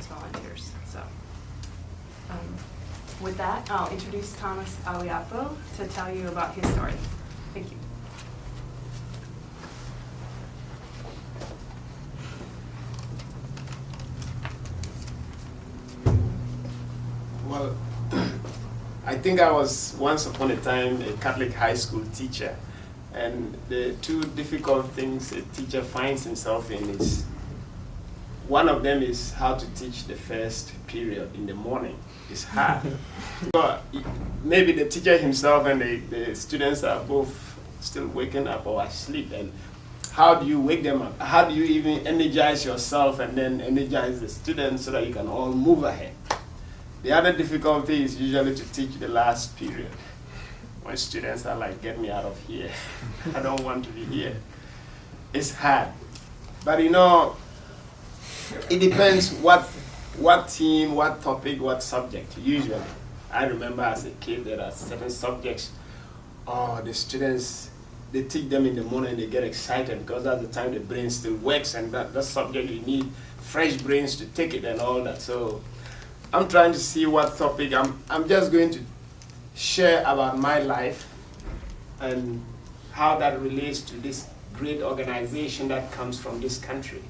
volunteers. So with that, I'll introduce Thomas Aliapo to tell you about his story. Thank you. Well, I think I was once upon a time a Catholic high school teacher, and the two difficult things a teacher finds himself in is, one of them is how to teach the first period in the morning. It's hard. But maybe the teacher himself and the students are both still waking up or asleep, and how do you wake them up? How do you even energize yourself and then energize the students so that you can all move ahead? The other difficulty is usually to teach the last period, when students are like, get me out of here. I don't want to be here. It's hard. But you know, it depends what team, what topic, what subject. Usually, I remember as a kid there are certain subjects, the students, they teach them in the morning, they get excited because that's the time the brain still works, and that subject you need fresh brains to take it and all that. So I'm trying to see what topic. I'm just going to share about my life and how that relates to this great organization that comes from this country.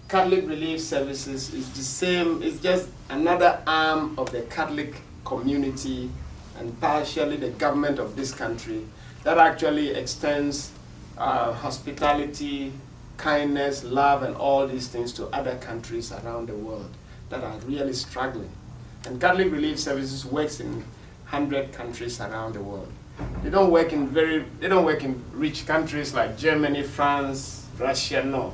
Catholic Relief Services is the same, it's just another arm of the Catholic community and partially the government of this country that actually extends hospitality, kindness, love, and all these things to other countries around the world that are really struggling. And Catholic Relief Services works in 100 countries around the world. They don't work in rich countries like Germany, France, Russia, no.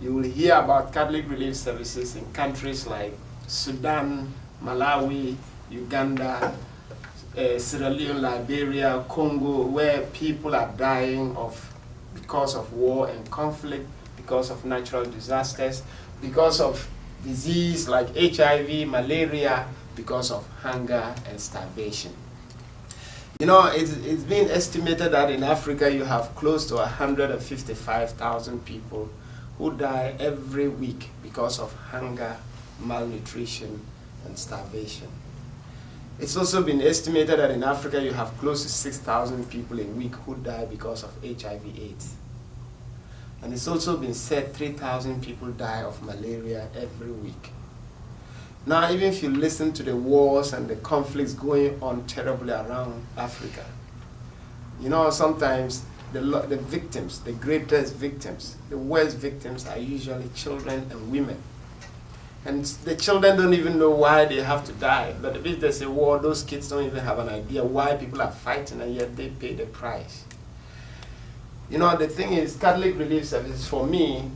You will hear about Catholic Relief Services in countries like Sudan, Malawi, Uganda, Sierra Leone, Liberia, Congo, where people are dying because of war and conflict, because of natural disasters, because of disease like HIV, malaria, because of hunger and starvation. You know, it's been estimated that in Africa you have close to 155,000 people who die every week because of hunger, malnutrition, and starvation. It's also been estimated that in Africa you have close to 6,000 people a week who die because of HIV/AIDS. And it's also been said 3,000 people die of malaria every week. Now, even if you listen to the wars and the conflicts going on terribly around Africa, you know, sometimes the victims, the greatest victims, the worst victims are usually children and women. And the children don't even know why they have to die. But if there's a war, those kids don't even have an idea why people are fighting, and yet they pay the price. You know, the thing is, Catholic Relief Services, for me,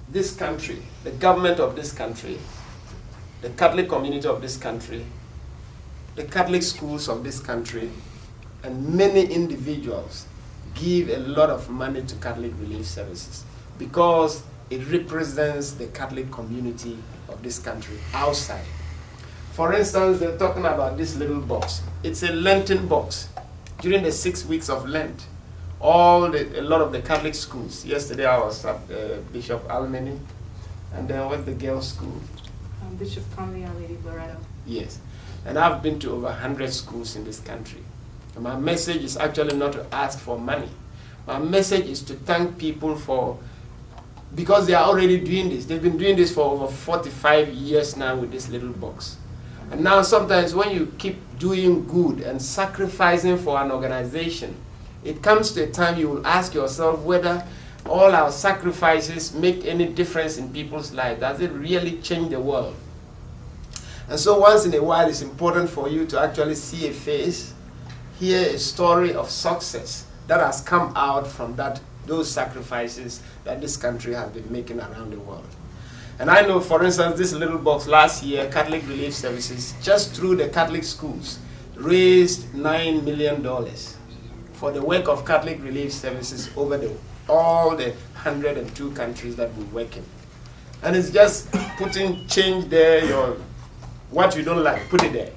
this country, the government of this country, the Catholic community of this country, the Catholic schools of this country, and many individuals give a lot of money to Catholic Relief Services because it represents the Catholic community of this country outside. For instance, they're talking about this little box. It's a Lenten box. During the 6 weeks of Lent, a lot of the Catholic schools. Yesterday I was at Bishop Almany, and then what's the girls' school? Bishop Conley and Lady Loretto. Yes, and I've been to over 100 schools in this country. And my message is actually not to ask for money. My message is to thank people because they are already doing this. They've been doing this for over 45 years now with this little box. And now sometimes when you keep doing good and sacrificing for an organization, it comes to a time you will ask yourself whether all our sacrifices make any difference in people's lives. Does it really change the world? And so once in a while, it's important for you to actually see a face, hear a story of success that has come out from those sacrifices that this country has been making around the world. And I know, for instance, this little box last year, Catholic Relief Services, just through the Catholic schools, raised $9 million for the work of Catholic Relief Services over all the 102 countries that we work in. And it's just putting change there, what you don't like, put it there.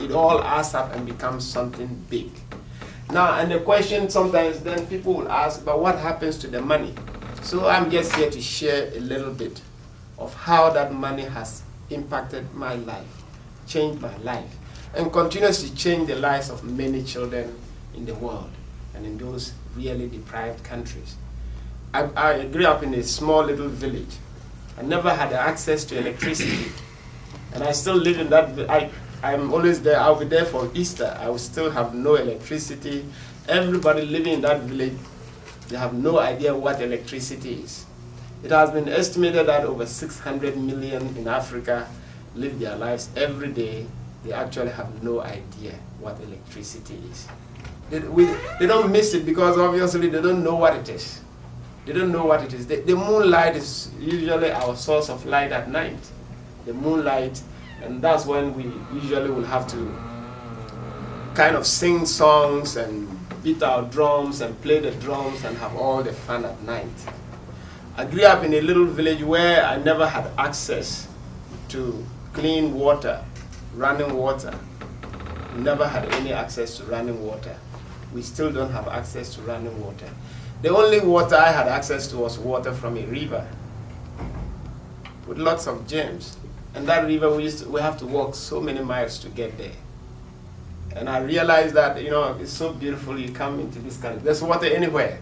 It all adds up and becomes something big. Now, and the question sometimes then people will ask, but what happens to the money? So I'm just here to share a little bit of how that money has impacted my life, changed my life, and continues to change the lives of many children in the world and in those really deprived countries. I grew up in a small little village. I never had access to electricity, and I still live in that. I'm always there. I'll be there for Easter. I will still have no electricity. Everybody living in that village, they have no idea what electricity is. It has been estimated that over 600 million in Africa live their lives every day. They actually have no idea what electricity is. They don't miss it because obviously they don't know what it is. They don't know what it is. The moonlight is usually our source of light at night. The moonlight, and that's when we usually will have to kind of sing songs and beat our drums and play the drums and have all the fun at night. I grew up in a little village where I never had access to clean water, running water. Never had any access to running water. We still don't have access to running water. The only water I had access to was water from a river with lots of germs. And that river, we have to walk so many miles to get there. And I realized that, it's so beautiful. You come into this country, there's water anywhere.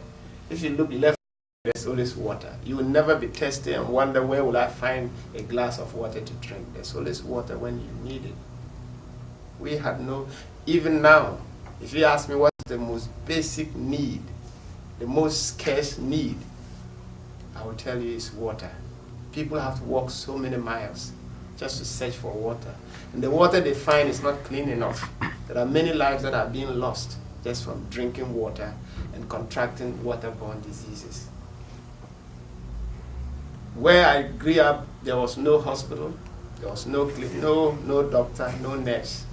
If you look left, there's always water. You will never be thirsty and wonder, where will I find a glass of water to drink? There's always water when you need it. We had even now, if you ask me what's the most basic need, the most scarce need, I will tell you it's water. People have to walk so many miles just to search for water. And the water they find is not clean enough. There are many lives that are being lost just from drinking water and contracting waterborne diseases. Where I grew up, there was no hospital, there was no doctor, no nurse.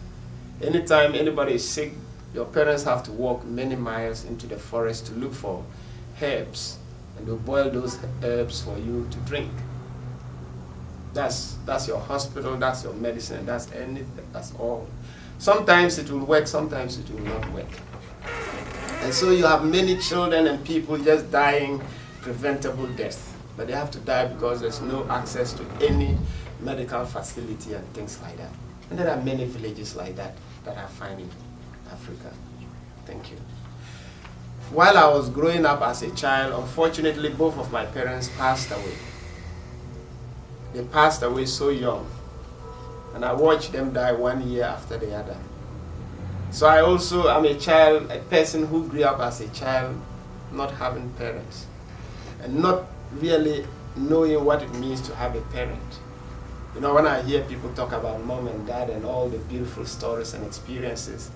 Anytime anybody is sick, your parents have to walk many miles into the forest to look for herbs, and they'll boil those herbs for you to drink. That's your hospital, that's your medicine, that's all. Sometimes it will work, sometimes it will not work. And so you have many children and people just dying preventable death. But they have to die because there's no access to any medical facility and things like that. And there are many villages like that I find in Africa. Thank you. While I was growing up as a child, unfortunately, both of my parents passed away. They passed away so young. And I watched them die 1 year after the other. So I also am a person who grew up as a child not having parents and not really knowing what it means to have a parent. When I hear people talk about mom and dad and all the beautiful stories and experiences,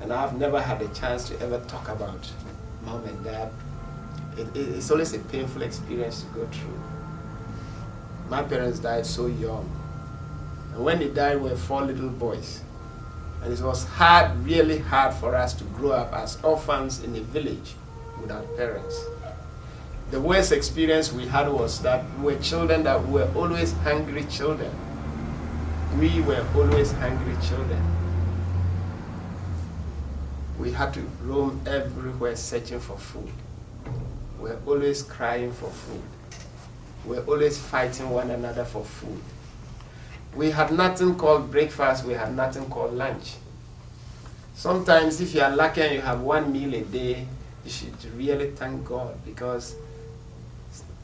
and I've never had a chance to ever talk about mom and dad, it's always a painful experience to go through. My parents died so young. And when they died, we were 4 little boys. And it was hard, really hard for us to grow up as orphans in a village without parents. The worst experience we had was that we were children that were always hungry children. We were always hungry children. We had to roam everywhere searching for food. We were always crying for food. We were always fighting one another for food. We had nothing called breakfast, we had nothing called lunch. Sometimes if you are lucky and you have 1 meal a day, you should really thank God, because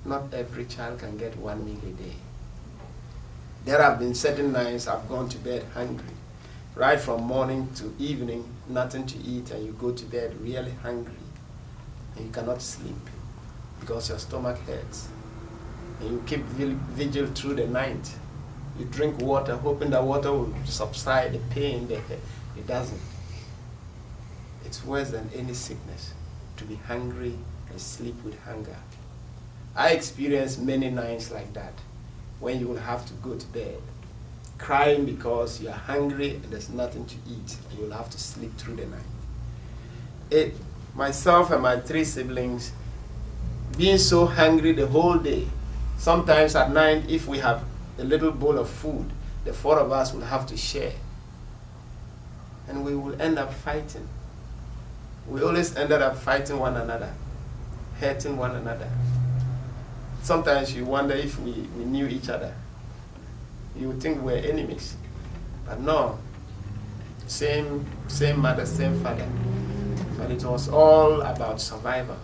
not every child can get 1 meal a day. There have been certain nights I've gone to bed hungry. Right from morning to evening, nothing to eat, and you go to bed really hungry. And you cannot sleep because your stomach hurts. And you keep vigil through the night. You drink water, hoping that water will subside the pain. It doesn't. It's worse than any sickness to be hungry and sleep with hunger. I experienced many nights like that, when you will have to go to bed, crying because you are hungry and there's nothing to eat, and you'll have to sleep through the night. Myself and my 3 siblings, being so hungry the whole day, sometimes at night, if we have a little bowl of food, the 4 of us will have to share. And we will end up fighting. We always ended up fighting one another, hurting one another. Sometimes you wonder if we knew each other. you would think we're enemies. But no, same mother, same father. But it was all about survival.